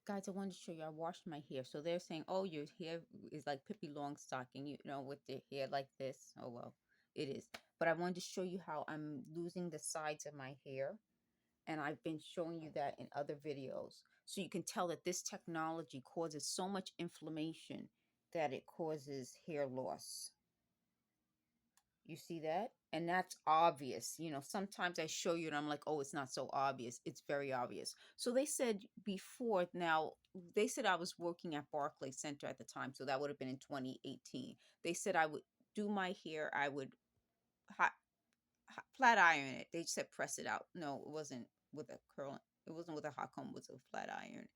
Guys, I wanted to show you I washed my hair. So they're saying, oh, your hair is like Pippi Longstocking, with the hair like this. Oh, well, it is. But I wanted to show you how I'm losing the sides of my hair. And I've been showing you that in other videos. So you can tell that this technology causes so much inflammation that it causes hair loss. You see that? And that's obvious. Sometimes I show you and I'm like, oh, it's not so obvious. It's very obvious. So they said before, now, they said I was working at Barclay Center at the time. So that would have been in 2018. They said I would do my hair, I would flat iron it. They said press it out. No, it wasn't with a curl. It wasn't with a hot comb. It was a flat iron.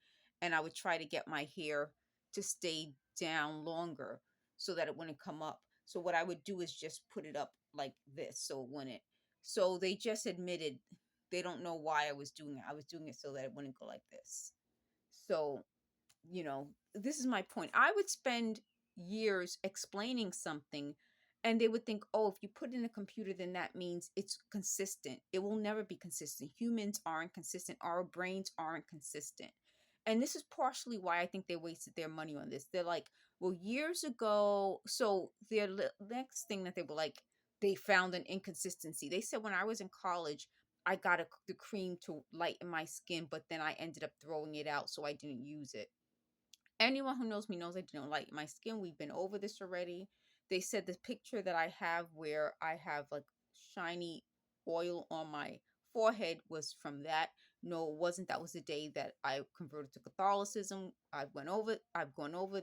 And I would try to get my hair to stay down longer so that it wouldn't come up. So what I would do is just put it up like this. So it wouldn't. So they just admitted they don't know why I was doing it. I was doing it so that it wouldn't go like this. So this is my point. I would spend years explaining something and they would think, oh, if you put it in a computer, then that means it's consistent. It will never be consistent. Humans aren't consistent. Our brains aren't consistent. And this is partially why I think they wasted their money on this. They're like, well, years ago, so their next thing that they were like, they found an inconsistency. They said when I was in college, I got the cream to lighten my skin, but then I ended up throwing it out, so I didn't use it. Anyone who knows me knows I don't like my skin. We've been over this already. They said the picture that I have where I have like shiny oil on my forehead was from that. No, it wasn't. That was the day that I converted to Catholicism. I've gone over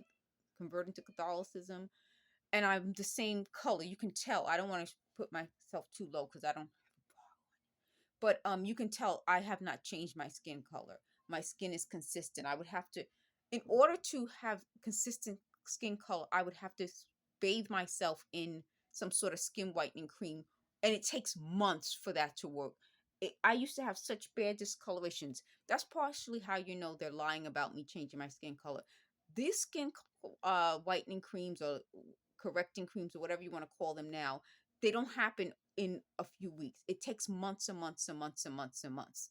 converting to Catholicism, and I'm the same color. You can tell. I don't want to put myself too low because I don't, but you can tell I have not changed my skin color. My skin is consistent. I would have to, in order to have consistent skin color, I would have to bathe myself in some sort of skin whitening cream, and it takes months for that to work. I used to have such bad discolorations. That's partially how you know they're lying about me changing my skin color. These whitening creams or correcting creams or whatever you want to call them now, they don't happen in a few weeks. It takes months and months and months and months and months.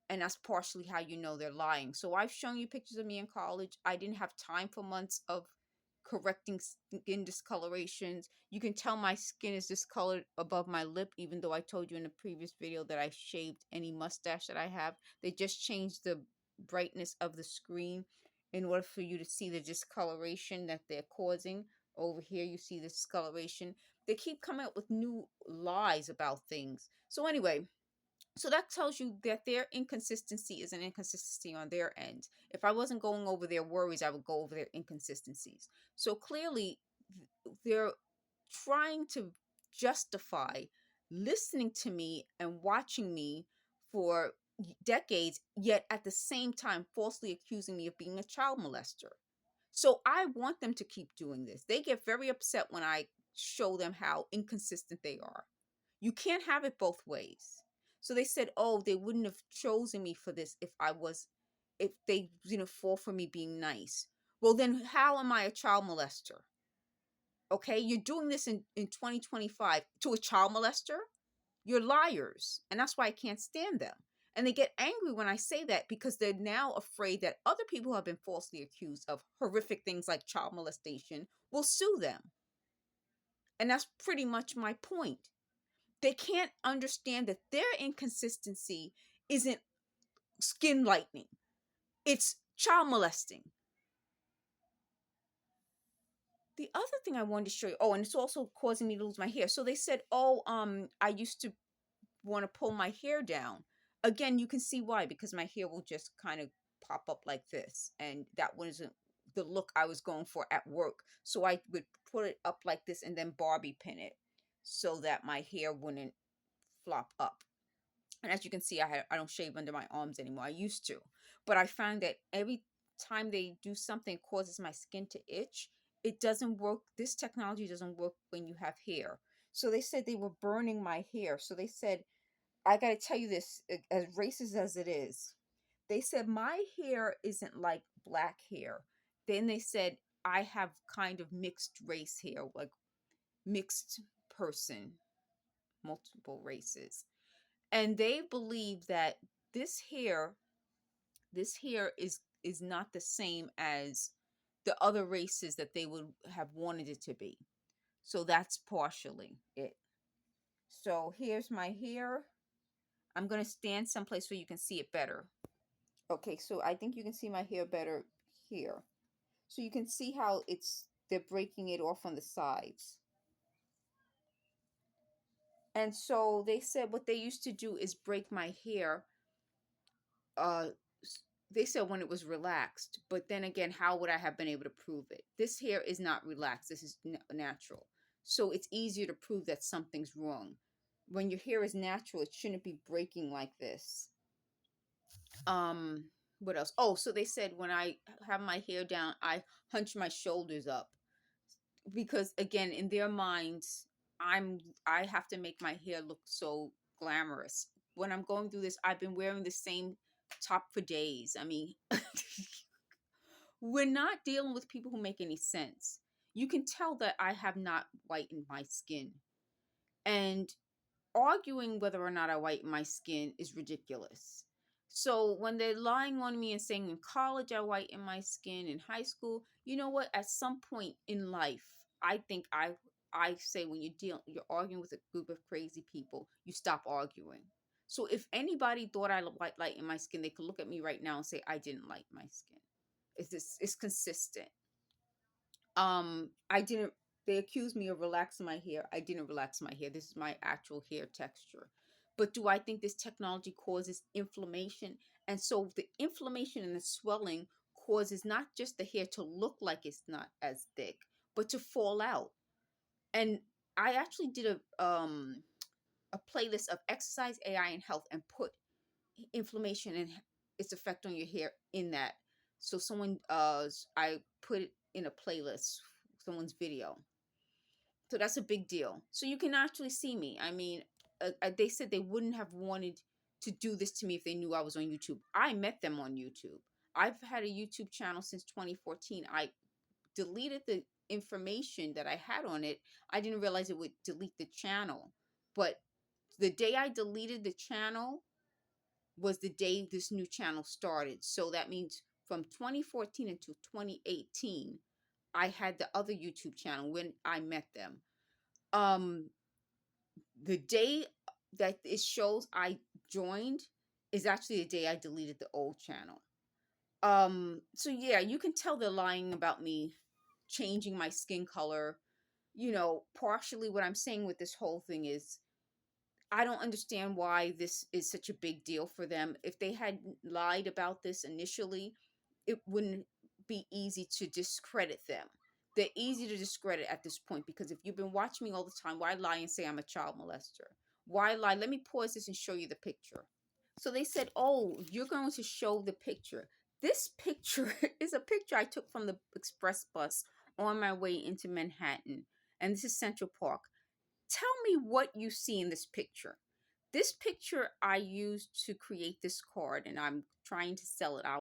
And that's partially how you know they're lying. So I've shown you pictures of me in college. I didn't have time for months of correcting skin discolorations. You can tell my skin is discolored above my lip, even though I told you in the previous video that I shaved any mustache that I have. They just changed the brightness of the screen in order for you to see the discoloration that they're causing. Over here, you see the discoloration. They keep coming up with new lies about things. So anyway, so that tells you that their inconsistency is an inconsistency on their end. If I wasn't going over their worries, I would go over their inconsistencies. So clearly, they're trying to justify listening to me and watching me for decades, yet at the same time falsely accusing me of being a child molester. So I want them to keep doing this. They get very upset when I show them how inconsistent they are. You can't have it both ways. So they said, oh, they wouldn't have chosen me for this if they, fall for me being nice. Well, then how am I a child molester? Okay, you're doing this in 2025 to a child molester? You're liars. And that's why I can't stand them. And they get angry when I say that because they're now afraid that other people who have been falsely accused of horrific things like child molestation will sue them. And that's pretty much my point. They can't understand that their inconsistency isn't skin lightening, it's child molesting. The other thing I wanted to show you, oh, and it's also causing me to lose my hair. So they said, oh, I used to want to pull my hair down. Again, you can see why, because my hair will just kind of pop up like this. And that wasn't the look I was going for at work. So I would put it up like this and then Barbie pin it so that my hair wouldn't flop up. And as you can see, I don't shave under my arms anymore. I used to. But I found that every time they do something that causes my skin to itch, it doesn't work. This technology doesn't work when you have hair. So they said they were burning my hair. So they said, I got to tell you this, as racist as it is, they said my hair isn't like black hair. Then they said I have kind of mixed race hair, like mixed person, multiple races. And they believe that this hair this hair is not the same as the other races that they would have wanted it to be. So that's partially it. So here's my hair. I'm going to stand someplace where you can see it better. Okay, so I think you can see my hair better here. So you can see how they're breaking it off on the sides. And so they said what they used to do is break my hair. Uh, they said when it was relaxed, but then again, how would I have been able to prove it? This hair is not relaxed. This is natural. So it's easier to prove that something's wrong. When your hair is natural, it shouldn't be breaking like this. What else? Oh, so they said when I have my hair down, I hunch my shoulders up because again, in their minds, I have to make my hair look so glamorous. When I'm going through this, I've been wearing the same top for days. I mean, we're not dealing with people who make any sense. You can tell that I have not whitened my skin. And arguing whether or not I whiten my skin is ridiculous. So when they're lying on me and saying in college I whiten my skin, in high school, you know what? At some point in life, I think I say when you're arguing with a group of crazy people, you stop arguing. So if anybody thought I lighten my skin, they could look at me right now and say I didn't lighten my skin. It's consistent. I didn't They accused me of relaxing my hair. I didn't relax my hair. This is my actual hair texture. But do I think this technology causes inflammation? And so the inflammation and the swelling causes not just the hair to look like it's not as thick, but to fall out. And I actually did a playlist of exercise, AI, and health and put inflammation and its effect on your hair in that. So I put it in a playlist, someone's video. So that's a big deal. So you can actually see me. I mean, they said they wouldn't have wanted to do this to me if they knew I was on YouTube. I met them on YouTube. I've had a YouTube channel since 2014. I deleted the information that I had on it. I didn't realize it would delete the channel. But the day I deleted the channel was the day this new channel started. So that means from 2014 until 2018, I had the other YouTube channel when I met them. The day that it shows I joined is actually the day I deleted the old channel. So yeah, you can tell they're lying about me changing my skin color. Partially what I'm saying with this whole thing is I don't understand why this is such a big deal for them. If they had lied about this initially, it wouldn't be easy to discredit them. They're easy to discredit at this point because if you've been watching me all the time, why lie and say I'm a child molester? Why lie? Let me pause this and show you the picture. So they said, oh, you're going to show the picture. This picture is a picture I took from the express bus on my way into Manhattan. And this is Central Park. Tell me what you see in this picture. This picture I used to create this card, and I'm trying to sell it out.